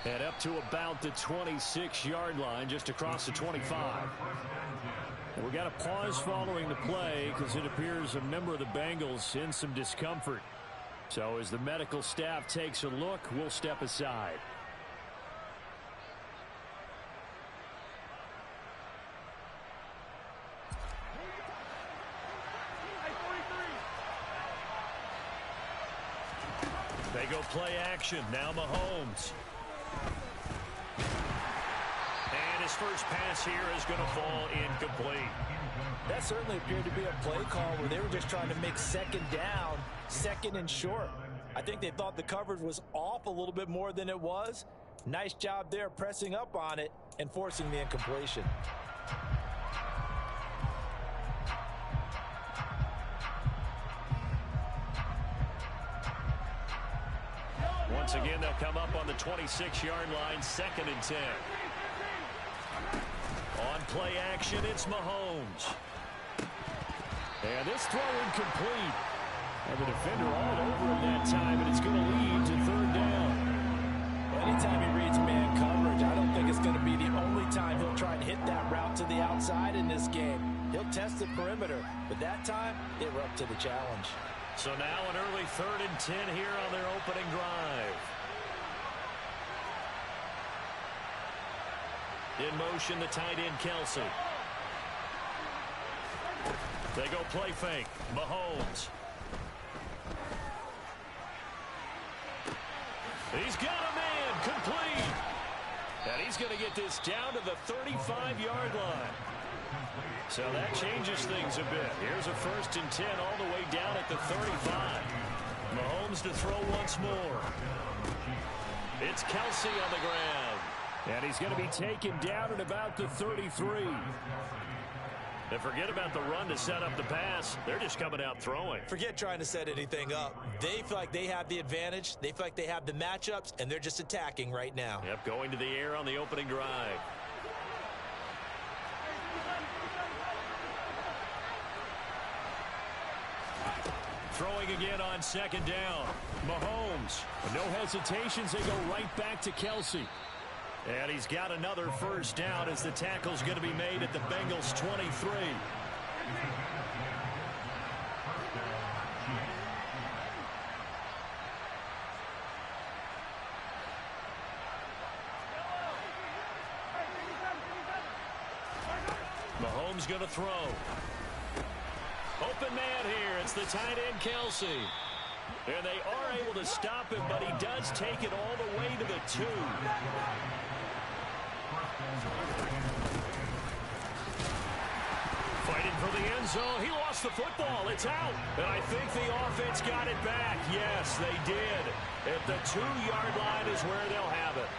And up to about the 26-yard line, just across the 25. We got a pause following the play because it appears a member of the Bengals in some discomfort. So as the medical staff takes a look, we'll step aside. They go play action. Now Mahomes. And his first pass here is going to fall incomplete. That certainly appeared to be a play call where they were just trying to make second down, second and short. I think they thought the coverage was off a little bit more than it was. Nice job there pressing up on it and forcing the incompletion. Once again, they'll come up on the 26-yard line, 2nd and 10. On play action, it's Mahomes. And this throw incomplete. And the defender all over him that time, and it's going to lead to 3rd down. Anytime he reads man coverage, I don't think it's going to be the only time he'll try and hit that route to the outside in this game. He'll test the perimeter, but that time, they were up to the challenge. So now an early 3rd and 10 here on their opening drive. In motion, the tight end, Kelsey. They go play fake. Mahomes. He's got a man. Complete. And he's going to get this down to the 35-yard line. So that changes things a bit. Here's a 1st and 10 all the way down at the 35. Mahomes to throw once more. It's Kelsey on the ground. And he's going to be taken down at about the 33. And forget about the run to set up the pass. They're just coming out throwing. Forget trying to set anything up. They feel like they have the advantage. They feel like they have the matchups, and they're just attacking right now. Yep, going to the air on the opening drive. Throwing again on 2nd down. Mahomes. No hesitations. They go right back to Kelsey. And he's got another 1st down as the tackle's going to be made at the Bengals 23. Mahomes going to throw. Open man here. It's the tight end, Kelsey. And they are able to stop him, but he does take it all the way to the 2. Fighting for the end zone. He lost the football. It's out. And I think the offense got it back. Yes, they did. At the 2-yard line is where they'll have it.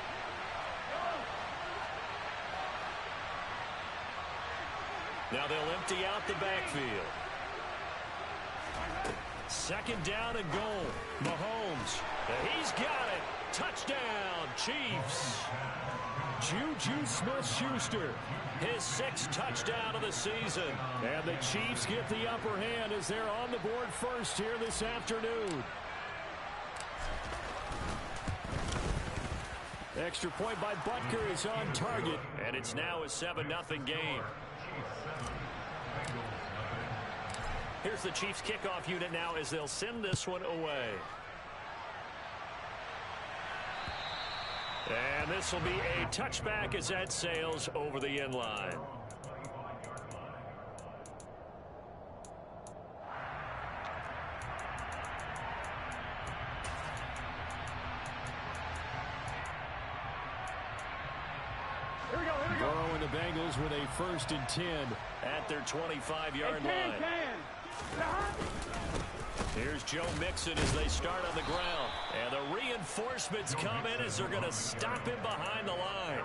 Now they'll empty out the backfield. 2nd down and goal. Mahomes. He's got it. Touchdown, Chiefs. Juju Smith-Schuster, his 6th touchdown of the season. And the Chiefs get the upper hand as they're on the board first here this afternoon. Extra point by Butker is on target. And it's now a 7-0 game. Here's the Chiefs kickoff unit now as they'll send this one away. And this will be a touchback as that sails over the end line. Burrow and the Bengals with a 1st and 10 at their 25-yard line. Here's Joe Mixon as they start on the ground. And the reinforcements come in as they're going to stop him behind the line.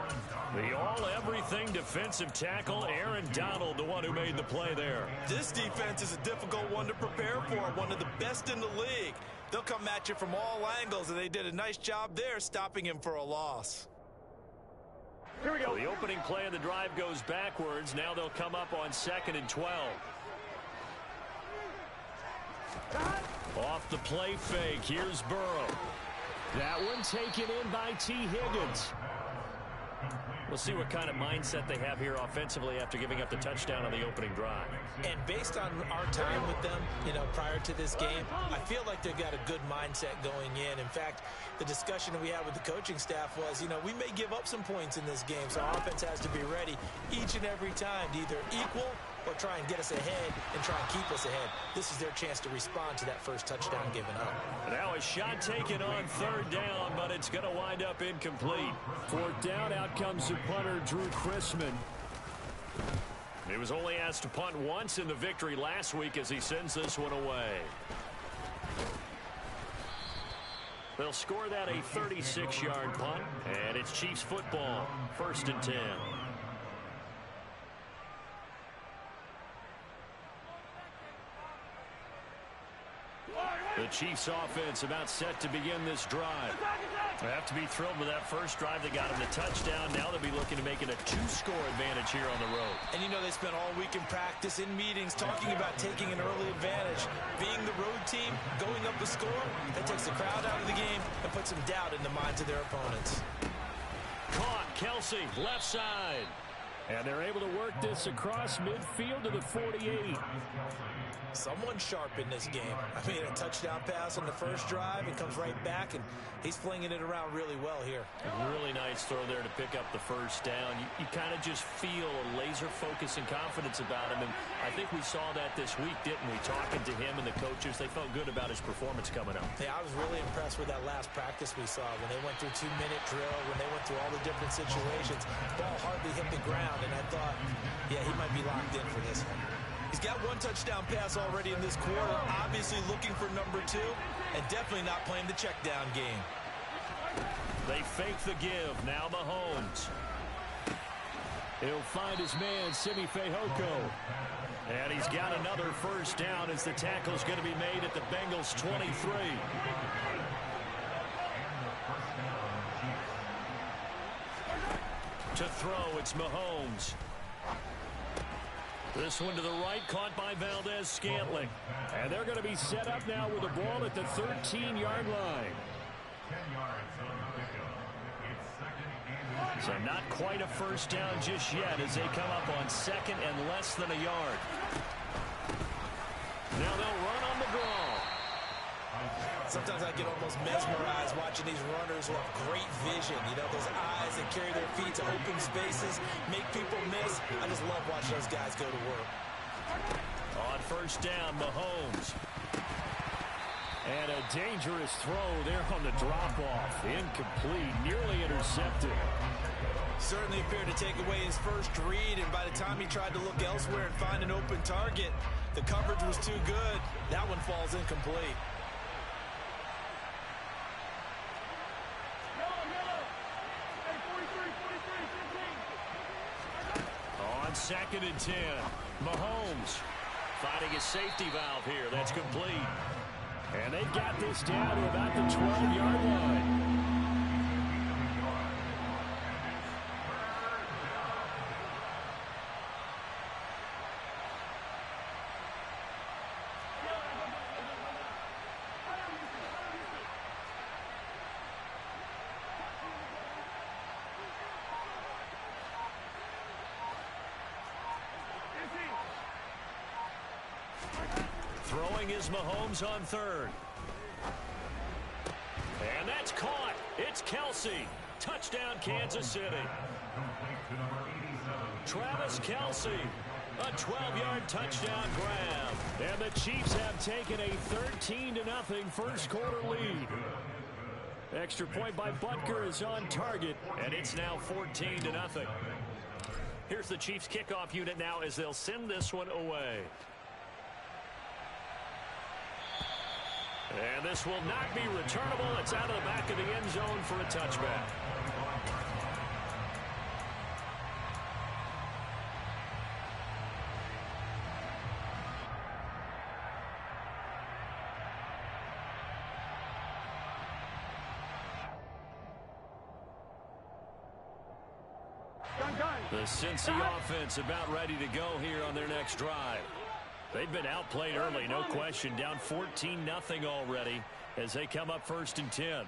The all-everything defensive tackle, Aaron Donald, the one who made the play there. This defense is a difficult one to prepare for, one of the best in the league. They'll come at you from all angles, and they did a nice job there stopping him for a loss. Here we go. The opening play of the drive goes backwards. Now they'll come up on 2nd and 12. Off the play fake. Here's Burrow. That one taken in by T. Higgins. We'll see what kind of mindset they have here offensively after giving up the touchdown on the opening drive. And based on our time with them, prior to this game, I feel like they've got a good mindset going in. In fact, the discussion that we had with the coaching staff was, we may give up some points in this game, so our offense has to be ready each and every time to either equal or try and get us ahead and try and keep us ahead. This is their chance to respond to that first touchdown given up. Now a shot taken on third down, but it's going to wind up incomplete. Fourth down, out comes the punter, Drew Chrisman. He was only asked to punt once in the victory last week as he sends this one away. They'll score that a 36-yard punt, and it's Chiefs football, 1st and 10. The Chiefs offense about set to begin this drive. They have to be thrilled with that first drive that got them the touchdown. Now they'll be looking to make it a 2-score advantage here on the road. And they spent all week in practice, in meetings, talking about taking an early advantage. Being the road team, going up a score, that takes the crowd out of the game and puts some doubt in the minds of their opponents. Caught, Kelsey, left side. And they're able to work this across midfield to the 48. Someone sharp in this game. A touchdown pass on the first drive. It comes right back, and he's flinging it around really well here. A really nice throw there to pick up the first down. You kind of just feel a laser focus and confidence about him, and I think we saw that this week, didn't we? Talking to him and the coaches, they felt good about his performance coming up. Yeah, I was really impressed with that last practice we saw when they went through 2-minute drill, when they went through all the different situations. Ball hardly hit the ground, and I thought, yeah, he might be locked in for this one. He's got one touchdown pass already in this quarter, obviously looking for number 2, and definitely not playing the check down game. They fake the give. Now Mahomes. He'll find his man, Simi Fehoko. And he's got another first down as the tackle's going to be made at the Bengals 23. To throw, it's Mahomes. This one to the right, caught by Valdez-Scantling. And they're going to be set up now with the ball at the 13-yard line. So not quite a first down just yet as they come up on 2nd and less than a yard. Now they'll run on the draw. Sometimes I get almost mesmerized watching these runners who have great vision. Those eyes that carry their feet to open spaces, make people miss. I just love watching those guys go to work. On first down, Mahomes. And a dangerous throw there on the drop-off. Incomplete, nearly intercepted. Certainly appeared to take away his first read, and by the time he tried to look elsewhere and find an open target, the coverage was too good. That one falls incomplete. On 2nd and 10, Mahomes finding a safety valve here. That's complete. And they've got this down to about the 12-yard line. Throwing is Mahomes on 3rd. And that's caught. It's Kelsey. Touchdown, Kansas City. Travis Kelsey. A 12-yard touchdown grab. And the Chiefs have taken a 13-0 first quarter lead. Extra point by Butker is on target, and it's now 14-0. Here's the Chiefs kickoff unit now as they'll send this one away. And this will not be returnable. It's out of the back of the end zone for a touchback. The Cincy offense about ready to go here on their next drive. They've been outplayed early, no question. Down 14-0 already as they come up 1st and 10.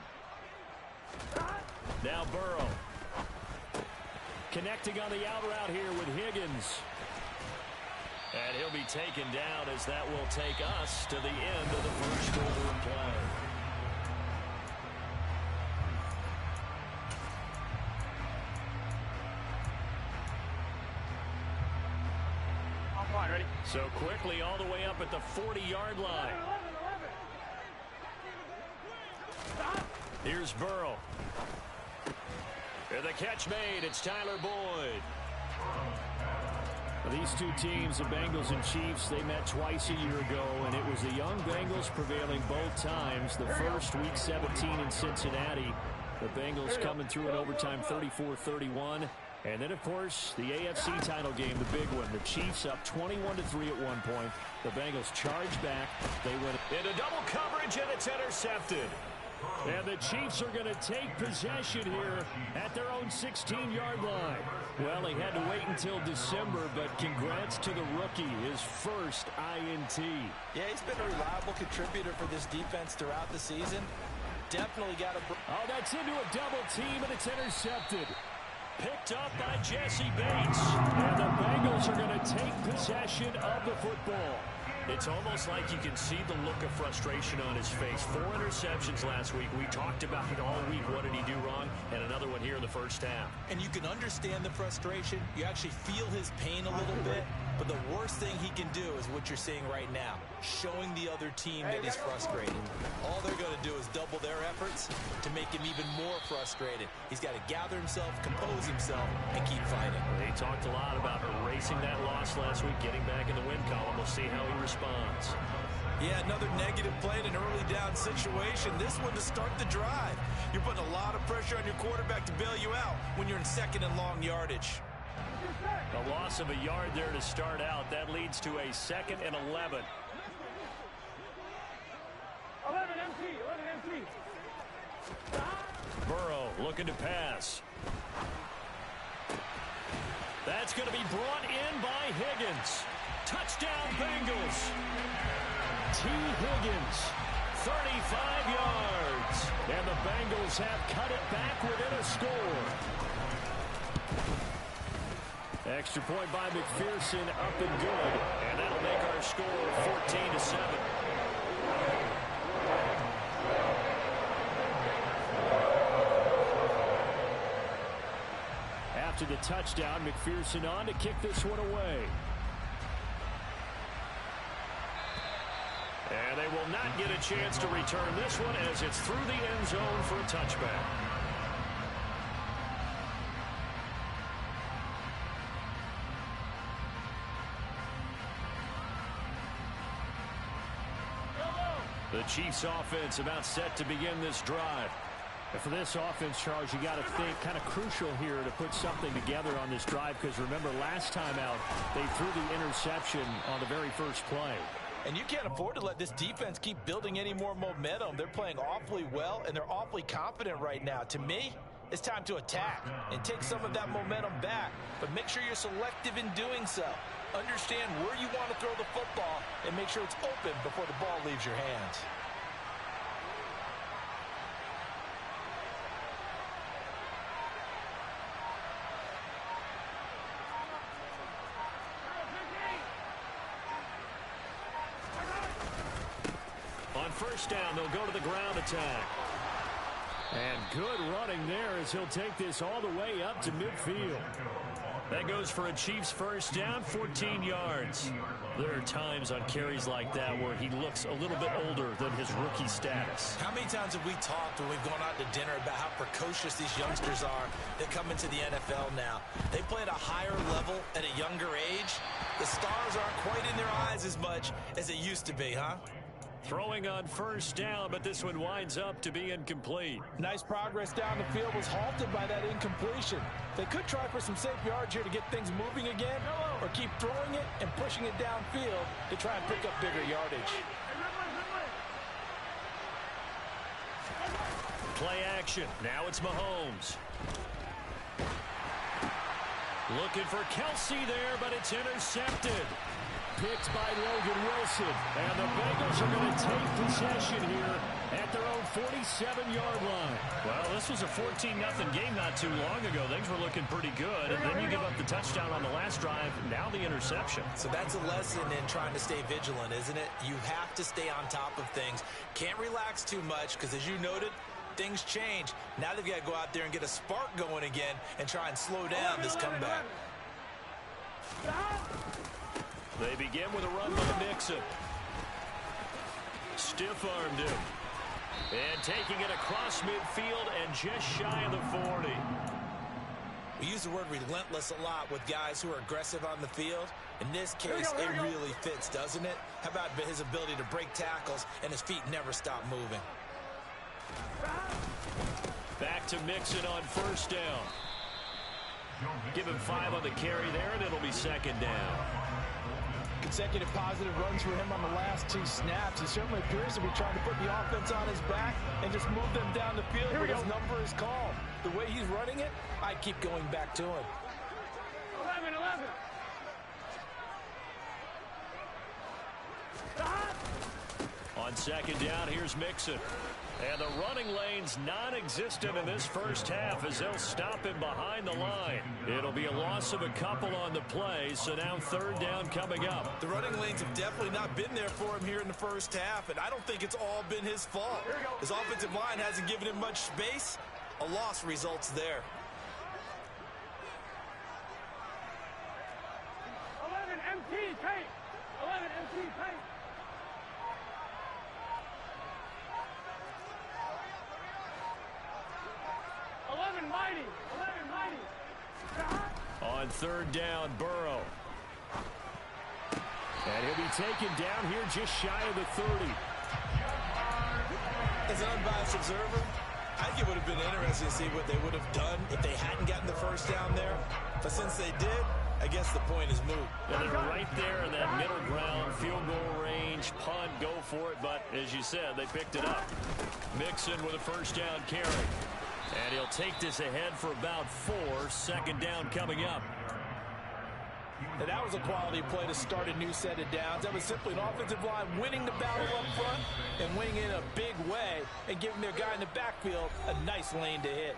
Now Burrow. Connecting on the out route here with Higgins. And he'll be taken down as that will take us to the end of the first quarter of play. Ready? So quickly all the way up at the 40-yard line. Here's Burrow. And the catch made. It's Tyler Boyd. These two teams, the Bengals and Chiefs, they met twice a year ago, and it was the young Bengals prevailing both times. The first, Week 17 in Cincinnati. The Bengals coming through in overtime 34-31. And then, of course, the AFC title game, the big one. The Chiefs up 21-3 at one point. The Bengals charge back. They win into double coverage, and it's intercepted. And the Chiefs are going to take possession here at their own 16-yard line. Well, he had to wait until December, but congrats to the rookie, his first INT. Yeah, he's been a reliable contributor for this defense throughout the season. Definitely got a... Oh, that's into a double team, and it's intercepted. Picked up by Jesse Bates. And the Bengals are going to take possession of the football. It's almost like you can see the look of frustration on his face. 4 interceptions last week. We talked about it all week. What did he do wrong? And another one here in the first half. And you can understand the frustration. You actually feel his pain a little bit. But the worst thing he can do is what you're seeing right now, showing the other team that he's frustrated. All they're going to do is double their efforts to make him even more frustrated. He's got to gather himself, compose himself, and keep fighting. They talked a lot about erasing that loss last week, getting back in the win column. We'll see how he responds. Yeah, another negative play in an early down situation. This one to start the drive. You're putting a lot of pressure on your quarterback to bail you out when you're in second and long yardage. A loss of a yard there to start out. That leads to a 2nd and 11. 11 MC. Burrow looking to pass. That's going to be brought in by Higgins. Touchdown Bengals. T. Higgins, 35 yards. And the Bengals have cut it back within a score. Extra point by McPherson, up and good. And that'll make our score 14-7. After the touchdown, McPherson on to kick this one away. And they will not get a chance to return this one as it's through the end zone for a touchback. The Chiefs offense about set to begin this drive. And for this offense, Charles, you got to think kind of crucial here to put something together on this drive, because remember last time out they threw the interception on the very first play. And you can't afford to let this defense keep building any more momentum. They're playing awfully well, and they're awfully confident right now. To me, it's time to attack and take some of that momentum back, but make sure you're selective in doing so. Understand where you want to throw the football and make sure it's open before the ball leaves your hands. On first down, they'll go to the ground attack. And good running there as he'll take this all the way up to midfield. That goes for a Chiefs first down, 14 yards. There are times on carries like that where he looks a little bit older than his rookie status. How many times have we talked when we've gone out to dinner about how precocious these youngsters are that come into the NFL now? They play at a higher level at a younger age. The stars aren't quite in their eyes as much as it used to be, huh? Throwing on first down, but this one winds up to be incomplete. Nice progress down the field was halted by that incompletion. They could try for some safe yards here to get things moving again, or keep throwing it and pushing it downfield to try and pick up bigger yardage. Play action. Now it's Mahomes. Looking for Kelsey there, but it's intercepted. Picked by Logan Wilson. And the Bengals are going to take possession here at their own 46-yard 37-yard line. Well, this was a 14-0 game not too long ago. Things were looking pretty good, and then you give up the touchdown on the last drive, now the interception. So that's a lesson in trying to stay vigilant, isn't it? You have to stay on top of things. Can't relax too much because, as you noted, things change. Now they've got to go out there and get a spark going again and try and slow down this comeback. They begin with a run by Mixon. Stiff-armed him. And taking it across midfield and just shy of the 40. We use the word relentless a lot with guys who are aggressive on the field. In this case, it really fits, doesn't it? How about his ability to break tackles and his feet never stop moving? Back to Mixon on first down. Give him 5 on the carry there, and it'll be second down. Consecutive positive runs for him on the last 2 snaps. He certainly appears to be trying to put the offense on his back and just move them down the field where his number is called. The way he's running it, I keep going back to him. 11. On second down, here's Mixon. And the running lane's non-existent in this first half as they'll stop him behind the line. It'll be a loss of a couple on the play, so now third down coming up. The running lanes have definitely not been there for him here in the first half, and I don't think it's all been his fault. His offensive line hasn't given him much space. A loss results there. 11 MT tape. 11 MT tape. Mighty. On third down, Burrow. And he'll be taken down here just shy of the 30. As an unbiased observer, I think it would have been interesting to see what they would have done if they hadn't gotten the first down there. But since they did, I guess the point is moot. And they're right there in that middle ground, field goal range, punt, go for it. But as you said, they picked it up. Mixon with a first down carry. And he'll take this ahead for about 4. Second down coming up. And that was a quality play to start a new set of downs. That was simply an offensive line winning the battle up front and winning in a big way and giving their guy in the backfield a nice lane to hit.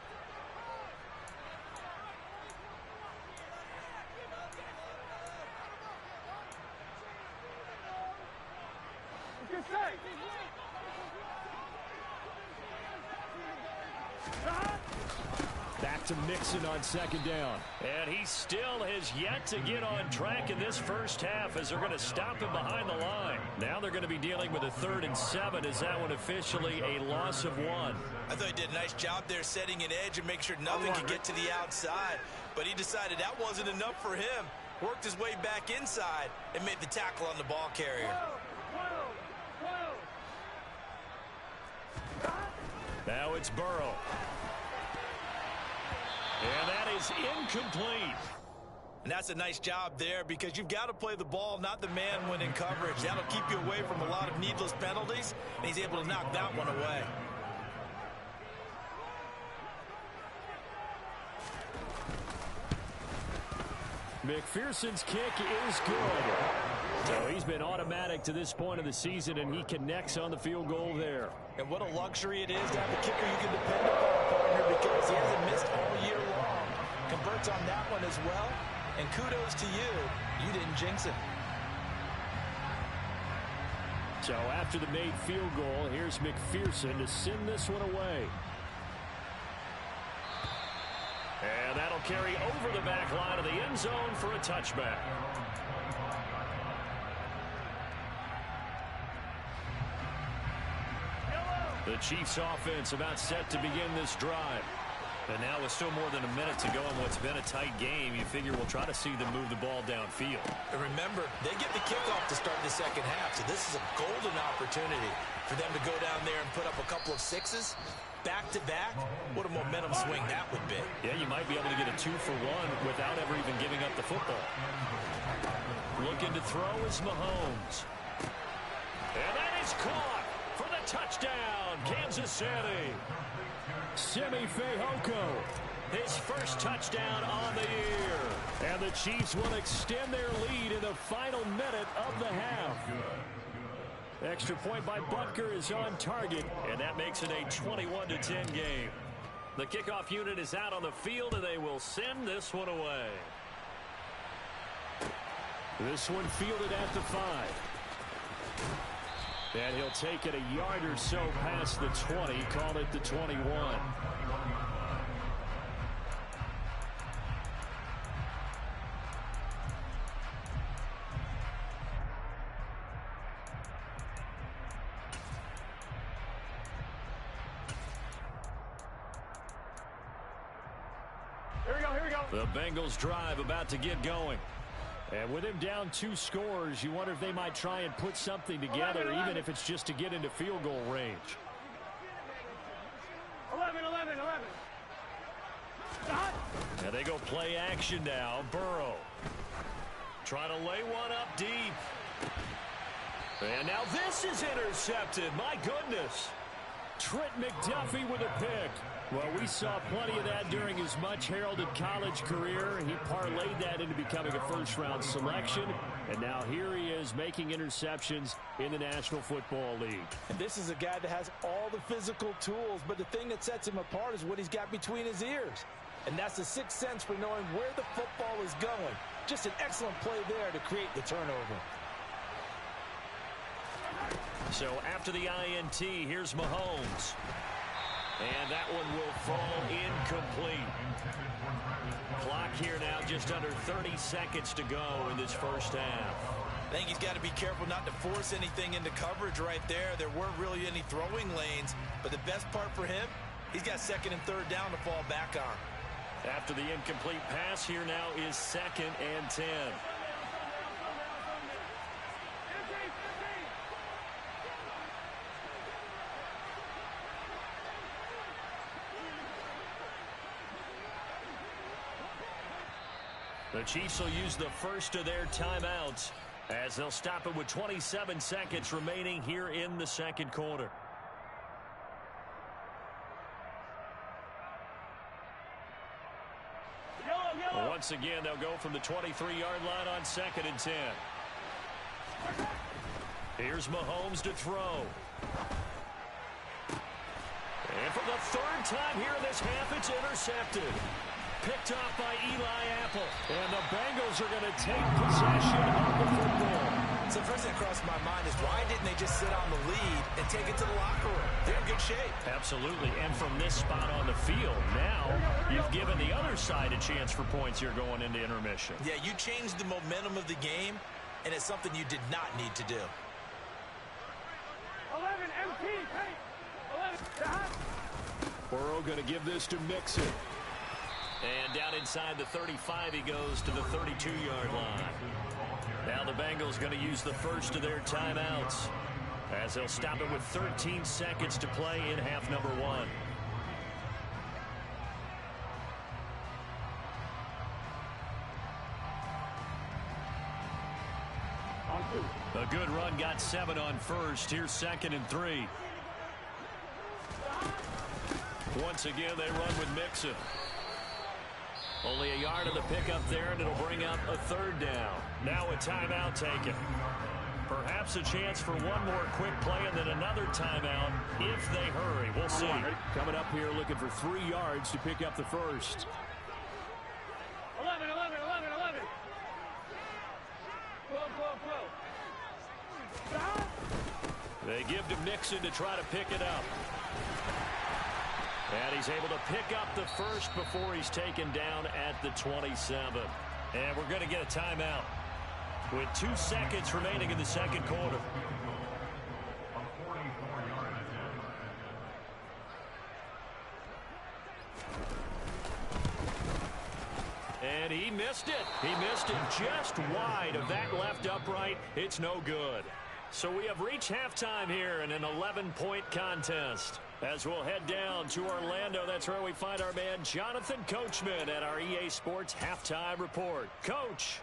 Good sight. Back to Mixon on second down. And he still has yet to get on track in this first half as they're going to stop him behind the line. Now they're going to be dealing with a 3rd and 7. Is that one officially a loss of 1? I thought he did a nice job there setting an edge and make sure nothing could get to the outside. But he decided that wasn't enough for him. Worked his way back inside and made the tackle on the ball carrier. Now it's Burrow. And that is incomplete. And that's a nice job there because you've got to play the ball, not the man when in coverage. That'll keep you away from a lot of needless penalties, and he's able to knock that one away. McPherson's kick is good. So he's been automatic to this point of the season, and he connects on the field goal there. And what a luxury it is to have a kicker you can depend upon, partner, because he hasn't missed all year long. Converts on that one as well. And kudos to you. You didn't jinx it. So after the made field goal, here's McPherson to send this one away. And that'll carry over the back line of the end zone for a touchback. The Chiefs offense about set to begin this drive. And now with still more than a minute to go in what's been a tight game, you figure we'll try to see them move the ball downfield. And remember, they get the kickoff to start the second half, so this is a golden opportunity for them to go down there and put up a couple of 6s. Back-to-back, what a momentum swing that would be. Yeah, you might be able to get a 2-for-1 without ever even giving up the football. Looking to throw is Mahomes. And that is caught for the touchdown, Kansas City. Simi Fehoko, his first touchdown on the year. And the Chiefs will extend their lead in the final minute of the half. Extra point by Butker is on target, and that makes it a 21-10 game. The kickoff unit is out on the field, and they will send this one away. This one fielded at the 5. And he'll take it a yard or so past the 20, call it the 21. Here we go. The Bengals drive about to get going. And with him down 2 scores, you wonder if they might try and put something together, even if it's just to get into field goal range. 11. And they go play action now. Burrow trying to lay one up deep. And now this is intercepted. My goodness. Trent McDuffie with a pick. Well, we saw plenty of that during his much-heralded college career. He parlayed that into becoming a first-round selection. And now here he is making interceptions in the National Football League. And this is a guy that has all the physical tools, but the thing that sets him apart is what he's got between his ears. And that's the sixth sense for knowing where the football is going. Just an excellent play there to create the turnover. So after the INT, here's Mahomes. And that one will fall incomplete. Clock here now, just under 30 seconds to go in this first half. I think he's got to be careful not to force anything into coverage right there. There weren't really any throwing lanes, but the best part for him, he's got second and third down to fall back on. After the incomplete pass, here now is 2nd and 10. The Chiefs will use the first of their timeouts as they'll stop it with 27 seconds remaining here in the second quarter. Yellow. Once again, they'll go from the 23-yard line on 2nd and 10. Here's Mahomes to throw. And for the third time here in this half, it's intercepted. Picked off by Eli Apple. And the Bengals are going to take possession of the football. So first thing that crossed my mind is why didn't they just sit on the lead and take it to the locker room? They're in good shape. Absolutely. And from this spot on the field, now you've given the other side a chance for points here going into intermission. Yeah, you changed the momentum of the game, and it's something you did not need to do. 11 MT. 11. Burrow going to give this to Mixon. And down inside the 35, he goes to the 32-yard line. Now the Bengals going to use the first of their timeouts as they'll stop it with 13 seconds to play in half number 1. A good run, got 7 on first. Here's 2nd and 3. Once again, they run with Mixon. Only a yard of the pickup there, and it'll bring up a 3rd down. Now a timeout taken. Perhaps a chance for one more quick play and then another timeout if they hurry. We'll see. Coming up here looking for 3 yards to pick up the first. 11. They give to Mixon to try to pick it up. And he's able to pick up the first before he's taken down at the 27. And we're going to get a timeout with 2 seconds remaining in the second quarter. And he missed it. He missed it just wide of that left upright. It's no good. So we have reached halftime here in an 11-point contest. As we'll head down to Orlando, that's where we find our man Jonathan Coachman at our EA Sports Halftime Report. Coach.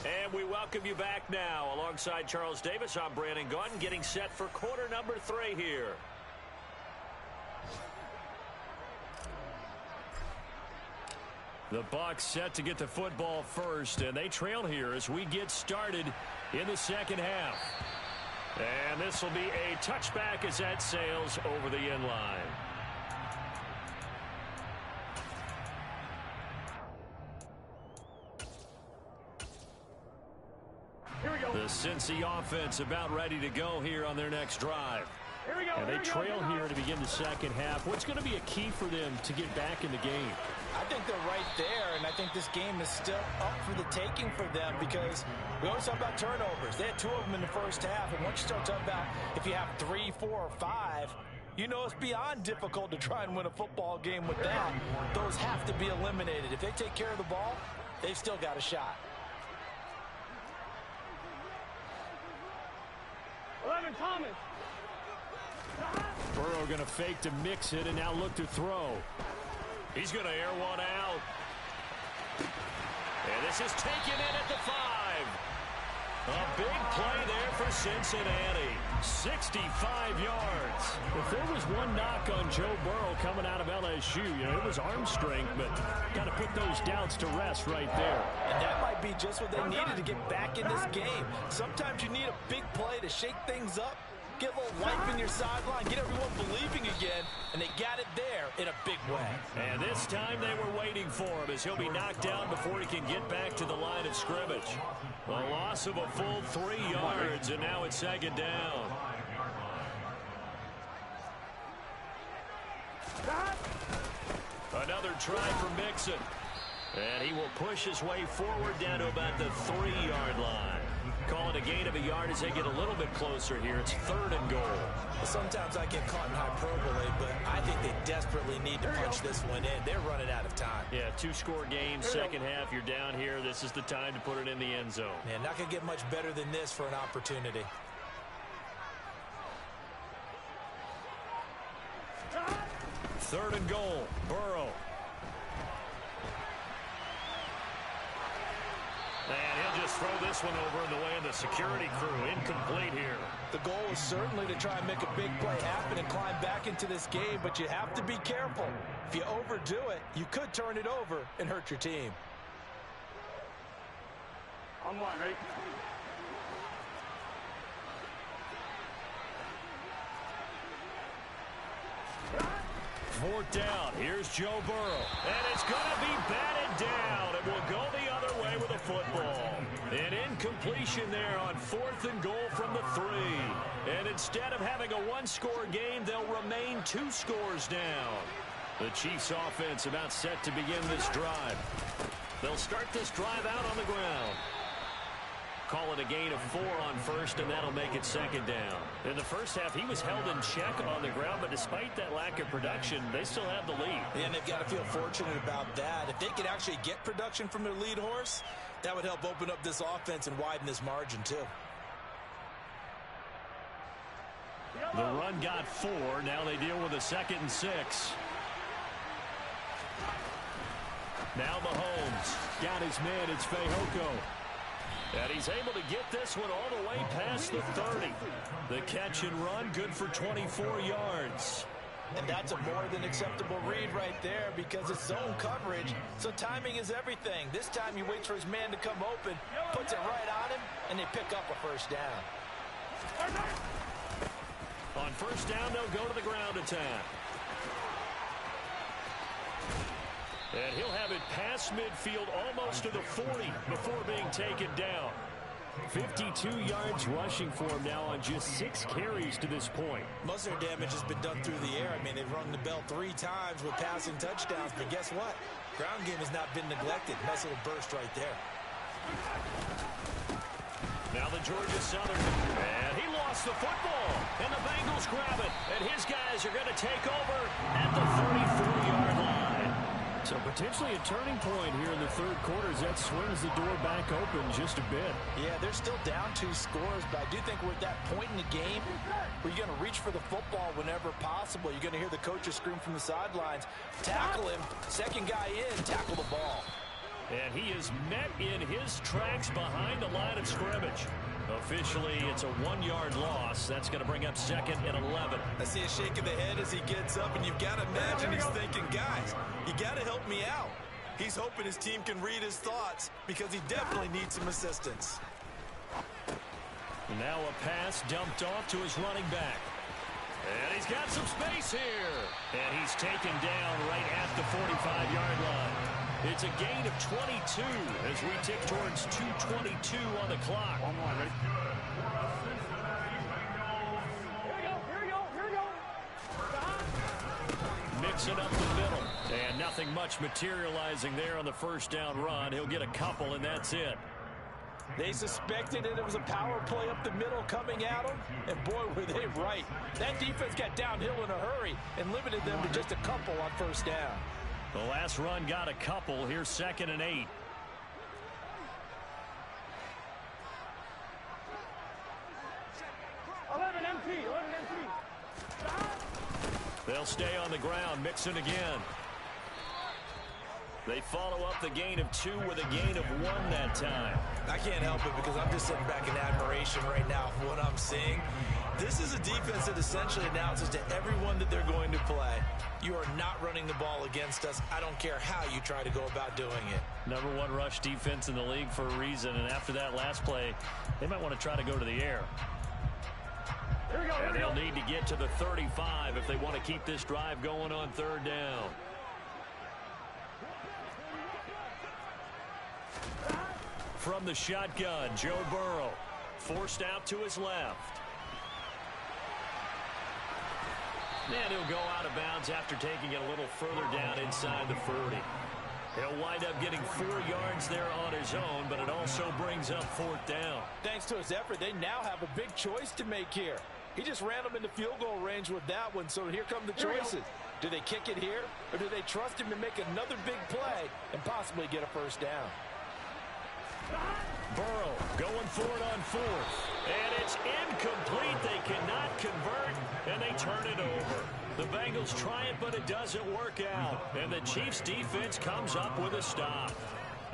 And we welcome you back now. Alongside Charles Davis, I'm Brandon Gaudin, getting set for quarter number 3 here. The Bucs set to get the football first, and they trail here as we get started in the second half. And this will be a touchback as that sails over the end line. The Cincy offense about ready to go here on their next drive. Here we go. And they trail here to begin the second half. What's going to be a key for them to get back in the game? I think they're right there, and I think this game is still up for the taking for them because we always talk about turnovers. They had 2 of them in the first half, and once you start talking about if you have 3, 4, or 5, you know it's beyond difficult to try and win a football game with that. Those have to be eliminated. If they take care of the ball, they've still got a shot. 11, Thomas. Burrow going to fake to mix it and now look to throw. He's going to air one out. And this is taken in at the 5. A big play there for Cincinnati. 65 yards. If there was one knock on Joe Burrow coming out of LSU, it was arm strength, but got to put those doubts to rest right there. And that might be just what they needed to get back in this game. Sometimes you need a big play to shake things up, get a little life in your sideline, get everyone believing again, and they got it there in a big way. And this time they were waiting for him as he'll be knocked down before he can get back to the line of scrimmage. A loss of a full 3 yards, and now it's second down. Another try for Mixon. And he will push his way forward down to about the 3-yard line. Call it a gain of a yard as they get a little bit closer here. It's 3rd and goal. Sometimes I get caught in hyperbole, but I think they desperately need to punch this one in. They're running out of time. Yeah, 2-score game, second half. You're down here. This is the time to put it in the end zone. Man, not going to get much better than this for an opportunity. Third and goal. Burrow. And he'll just throw this one over in the way of the security crew. Incomplete here. The goal is certainly to try and make a big play happen and climb back into this game, but you have to be careful. If you overdo it, you could turn it over and hurt your team. On one, right? Fourth down. Here's Joe Burrow. And it's going to be batted down. It will go the other way with a football. An incompletion there on 4th and goal from the 3. And instead of having a 1-score game, they'll remain 2 scores down. The Chiefs offense about set to begin this drive. They'll start this drive out on the ground. Call it a gain of 4 on first, and that'll make it second down. In the first half, he was held in check on the ground, but despite that lack of production, they still have the lead. And they've got to feel fortunate about that. If they could actually get production from their lead horse, that would help open up this offense and widen this margin, too. The run got 4. Now they deal with a 2nd and 6. Now Mahomes got his man. It's Fehoko. And he's able to get this one all the way past the 30. The catch and run, good for 24 yards. And that's a more than acceptable read right there because it's zone coverage, so timing is everything. This time he waits for his man to come open, puts it right on him, and they pick up a first down. On first down, they'll go to the ground attack. And he'll have it past midfield almost to the 40 before being taken down. 52 yards rushing for him now on just 6 carries to this point. Most of their damage has been done through the air. I mean, they've rung the bell 3 times with passing touchdowns, but guess what? Ground game has not been neglected. Nice little burst right there. Now the Georgia Southern, and he lost the football, and the Bengals grab it, and his guys are going to take over at the 34-yard line. So potentially a turning point here in the third quarter as that swings the door back open just a bit. Yeah, they're still down 2 scores, but I do think we're at that point in the game where you're going to reach for the football whenever possible. You're going to hear the coaches scream from the sidelines, tackle him, second guy in, tackle the ball. And he is met in his tracks behind the line of scrimmage. Officially, it's a 1-yard loss. That's going to bring up 2nd and 11. I see a shake of the head as he gets up, and you've got to imagine he's thinking, guys, you got to help me out. He's hoping his team can read his thoughts because he definitely needs some assistance. And now a pass dumped off to his running back. And he's got some space here. And he's taken down right at the 45-yard line. It's a gain of 22 as we tick towards 2:22 on the clock. One more, ready? Here we go. Mixing up the middle. And nothing much materializing there on the first down run. He'll get a couple, and that's it. They suspected that it was a power play up the middle coming at them, and boy, were they right. That defense got downhill in a hurry and limited them to just a couple on first down. The last run got a couple. Here's 2nd and 8. They'll stay on the ground, mixing again. They follow up the gain of 2 with a gain of 1 that time. I can't help it because I'm just sitting back in admiration right now for what I'm seeing. This is a defense that essentially announces to everyone that they're going to play, you are not running the ball against us. I don't care how you try to go about doing it. #1 rush defense in the league for a reason, and after that last play, they might want to try to go to the air. And they'll need to get to the 35 if they want to keep this drive going on 3rd down. From the shotgun, Joe Burrow forced out to his left. And he'll go out of bounds after taking it a little further down inside the 40. He'll wind up getting 4 yards there on his own, but it also brings up 4th down. Thanks to his effort, they now have a big choice to make here. He just ran them into field goal range with that one, so here come the choices. Do they kick it here, or do they trust him to make another big play and possibly get a first down? Burrow going for it on 4th. And it's incomplete. They cannot convert, and they turn it over. The Bengals try it, but it doesn't work out. And the Chiefs' defense comes up with a stop.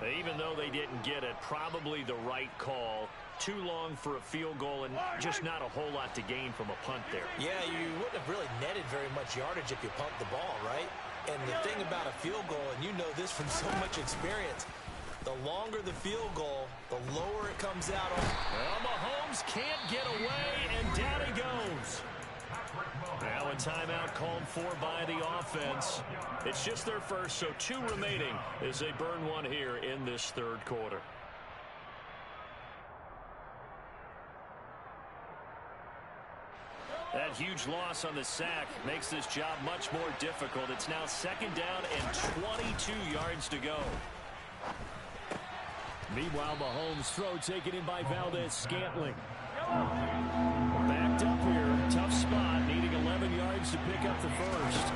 Even though they didn't get it, probably the right call. Too long for a field goal and just not a whole lot to gain from a punt there. Yeah, you wouldn't have really netted very much yardage if you pumped the ball, right? And the thing about a field goal, and you know this from so much experience, the longer the field goal, the lower it comes out. Well, Mahomes can't get away, and down he goes. Now a timeout called for by the offense. It's just their first, so 2 remaining as they burn 1 here in this 3rd quarter. That huge loss on the sack makes this job much more difficult. It's now 2nd down and 22 yards to go. Meanwhile, Mahomes' throw taken in by Valdez-Scantling. Backed up here. Tough spot. Needing 11 yards to pick up the first.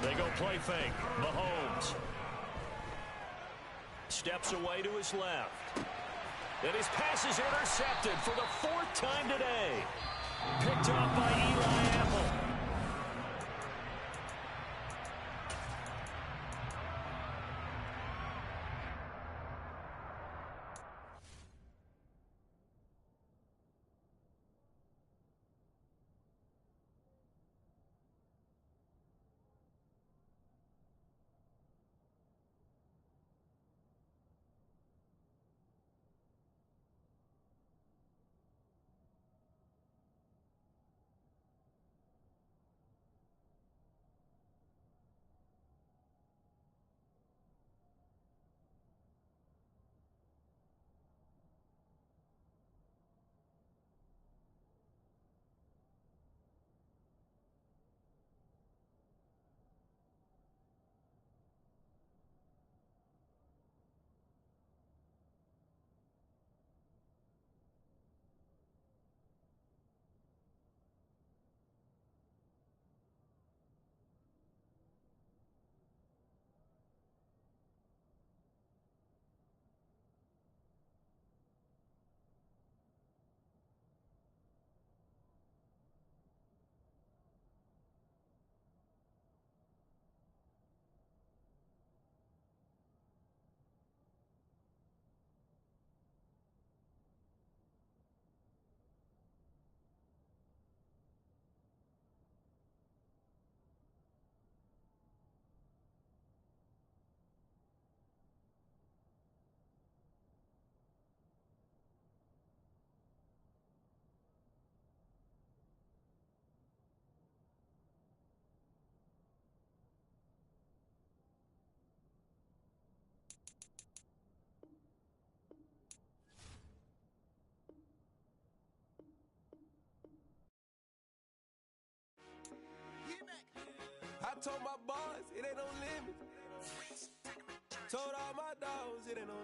They go play fake. Mahomes steps away to his left. And his pass is intercepted for the 4th time today. Picked off by Eli Apple. Told all my dogs it ain't no